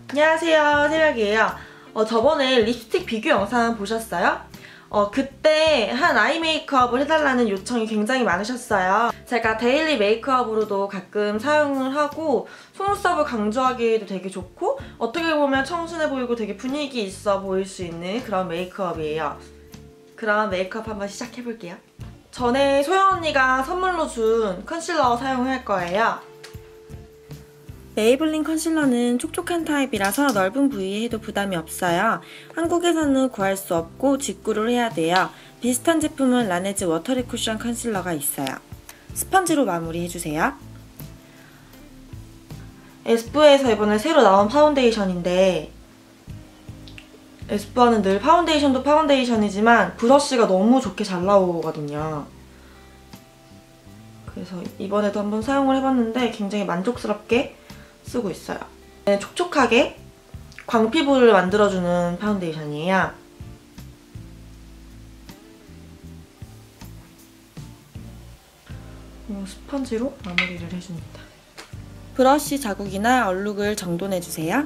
안녕하세요, 새벽이에요. 저번에 립스틱 비교 영상 보셨어요? 그때 한 아이 메이크업을 해달라는 요청이 굉장히 많으셨어요. 제가 데일리 메이크업으로도 가끔 사용을 하고 속눈썹을 강조하기에도 되게 좋고 어떻게 보면 청순해 보이고 되게 분위기 있어 보일 수 있는 그런 메이크업이에요. 그럼 메이크업 한번 시작해볼게요. 전에 소영 언니가 선물로 준 컨실러 사용할 거예요. 메이블린 컨실러는 촉촉한 타입이라서 넓은 부위에 해도 부담이 없어요. 한국에서는 구할 수 없고 직구를 해야 돼요. 비슷한 제품은 라네즈 워터리 쿠션 컨실러가 있어요. 스펀지로 마무리해주세요. 에스쁘에서 이번에 새로 나온 파운데이션인데 에스쁘아는 늘 파운데이션도 파운데이션이지만 브러쉬가 너무 좋게 잘 나오거든요. 그래서 이번에도 한번 사용을 해봤는데 굉장히 만족스럽게 쓰고 있어요. 촉촉하게 광피부를 만들어주는 파운데이션이에요. 스펀지로 마무리를 해줍니다. 브러쉬 자국이나 얼룩을 정돈해주세요.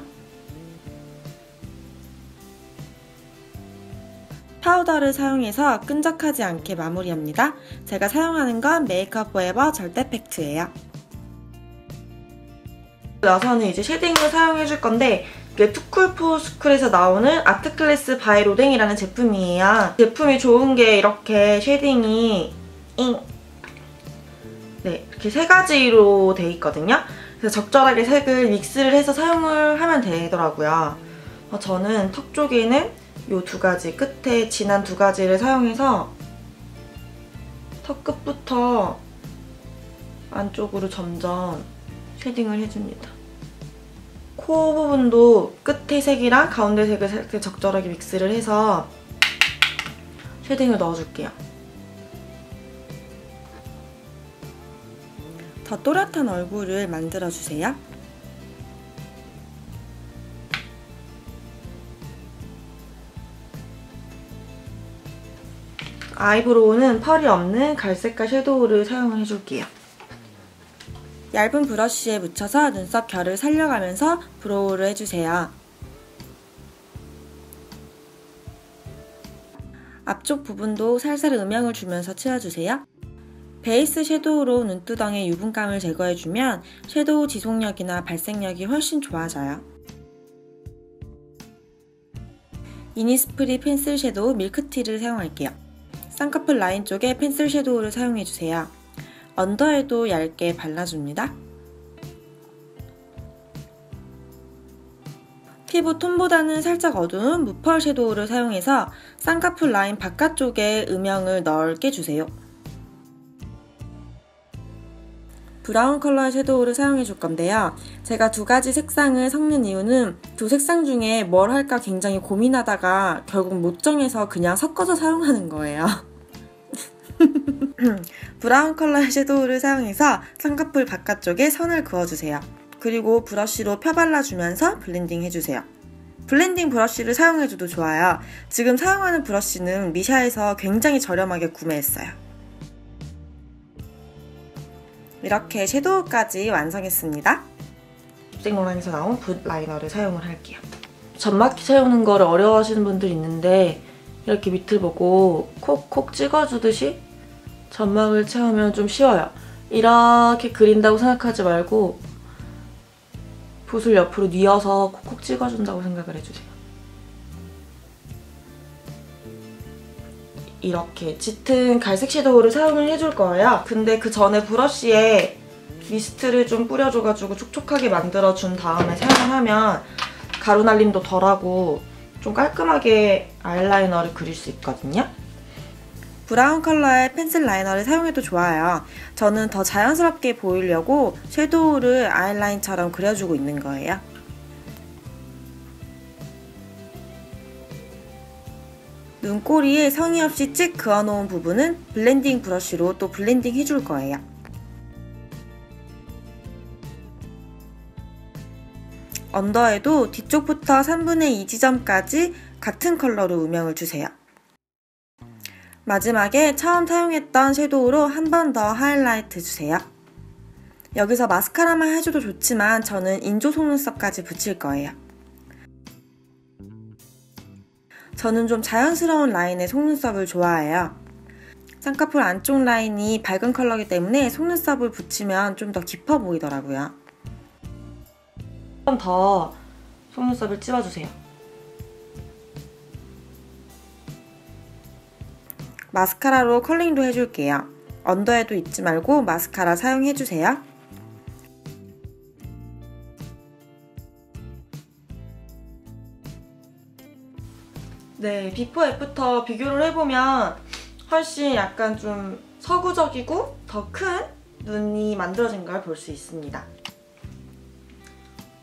파우더를 사용해서 끈적하지 않게 마무리합니다. 제가 사용하는 건 메이크업 포에버 절대 팩트예요. 나서는 이제 쉐딩을 사용해줄 건데 이게 투쿨포스쿨에서 나오는 아트클래스 바이 로댕이라는 제품이에요. 제품이 좋은 게 이렇게 쉐딩이 이렇게 세 가지로 돼 있거든요. 그래서 적절하게 색을 믹스를 해서 사용을 하면 되더라고요. 저는 턱 쪽에는 이 두 가지, 끝에 진한 두 가지를 사용해서 턱 끝부터 안쪽으로 점점 쉐딩을 해줍니다. 코 부분도 끝에 색이랑 가운데 색을 적절하게 믹스를 해서 쉐딩을 넣어줄게요. 더 또렷한 얼굴을 만들어주세요. 아이브로우는 펄이 없는 갈색깔 섀도우를 사용을 해줄게요. 얇은 브러쉬에 묻혀서 눈썹 결을 살려가면서 브로우를 해주세요. 앞쪽 부분도 살살 음영을 주면서 채워주세요. 베이스 섀도우로 눈두덩의 유분감을 제거해주면 섀도우 지속력이나 발색력이 훨씬 좋아져요. 이니스프리 펜슬 섀도우 밀크티를 사용할게요. 쌍꺼풀 라인 쪽에 펜슬 섀도우를 사용해주세요. 언더에도 얇게 발라줍니다. 피부 톤보다는 살짝 어두운 무펄 섀도우를 사용해서 쌍꺼풀 라인 바깥쪽에 음영을 넓게 주세요. 브라운 컬러의 섀도우를 사용해줄 건데요. 제가 두 가지 색상을 섞는 이유는 두 색상 중에 뭘 할까 굉장히 고민하다가 결국 못 정해서 그냥 섞어서 사용하는 거예요. 브라운 컬러의 섀도우를 사용해서 쌍꺼풀 바깥쪽에 선을 그어주세요. 그리고 브러쉬로 펴발라주면서 블렌딩 해주세요. 블렌딩 브러쉬를 사용해줘도 좋아요. 지금 사용하는 브러쉬는 미샤에서 굉장히 저렴하게 구매했어요. 이렇게 섀도우까지 완성했습니다. 립스틱로랑에서 나온 붓 라이너를 사용을 할게요. 점막기 채우는 거를 어려워하시는 분들이 있는데 이렇게 밑을 보고 콕콕 찍어주듯이 점막을 채우면 좀 쉬워요. 이렇게 그린다고 생각하지 말고 붓을 옆으로 뉘어서 콕콕 찍어준다고 생각을 해주세요. 이렇게 짙은 갈색 섀도우를 사용을 해줄 거예요. 근데 그 전에 브러쉬에 미스트를 좀 뿌려줘가지고 촉촉하게 만들어준 다음에 사용을 하면 가루 날림도 덜하고 좀 깔끔하게 아이라이너를 그릴 수 있거든요. 브라운 컬러의 펜슬 라이너를 사용해도 좋아요. 저는 더 자연스럽게 보이려고 섀도우를 아이라인처럼 그려주고 있는 거예요. 눈꼬리에 성의 없이 찍 그어놓은 부분은 블렌딩 브러쉬로 또 블렌딩 해줄 거예요. 언더에도 뒤쪽부터 3분의 2 지점까지 같은 컬러로 음영을 주세요. 마지막에 처음 사용했던 섀도우로 한 번 더 하이라이트 주세요. 여기서 마스카라만 해줘도 좋지만 저는 인조 속눈썹까지 붙일 거예요. 저는 좀 자연스러운 라인의 속눈썹을 좋아해요. 쌍꺼풀 안쪽 라인이 밝은 컬러이기 때문에 속눈썹을 붙이면 좀 더 깊어 보이더라고요. 좀 더 속눈썹을 찝어주세요. 마스카라로 컬링도 해줄게요. 언더에도 잊지 말고 마스카라 사용해주세요. 네, 비포 애프터 비교를 해보면 훨씬 약간 좀 서구적이고 더 큰 눈이 만들어진 걸 볼 수 있습니다.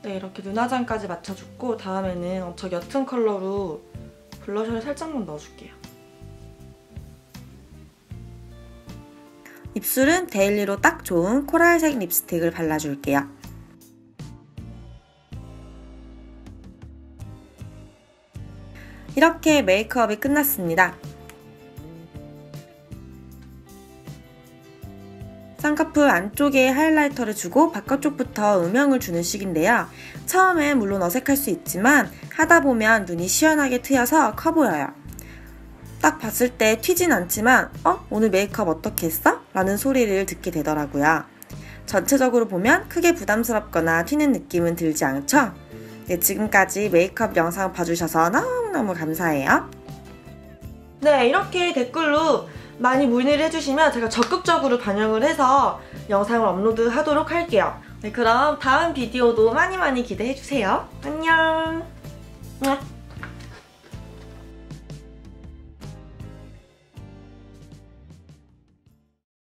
네, 이렇게 눈화장까지 맞춰줬고 다음에는 엄청 옅은 컬러로 블러셔를 살짝만 넣어줄게요. 입술은 데일리로 딱 좋은 코랄색 립스틱을 발라줄게요. 이렇게 메이크업이 끝났습니다. 쌍꺼풀 안쪽에 하이라이터를 주고 바깥쪽부터 음영을 주는 식인데요. 처음엔 물론 어색할 수 있지만 하다 보면 눈이 시원하게 트여서 커 보여요. 딱 봤을 때 튀진 않지만 오늘 메이크업 어떻게 했어? 라는 소리를 듣게 되더라고요. 전체적으로 보면 크게 부담스럽거나 튀는 느낌은 들지 않죠? 네, 지금까지 메이크업 영상 봐주셔서 너무너무 감사해요. 네, 이렇게 댓글로 많이 문의를 해주시면 제가 적극적으로 반영을 해서 영상을 업로드하도록 할게요. 네, 그럼 다음 비디오도 많이 기대해주세요. 안녕!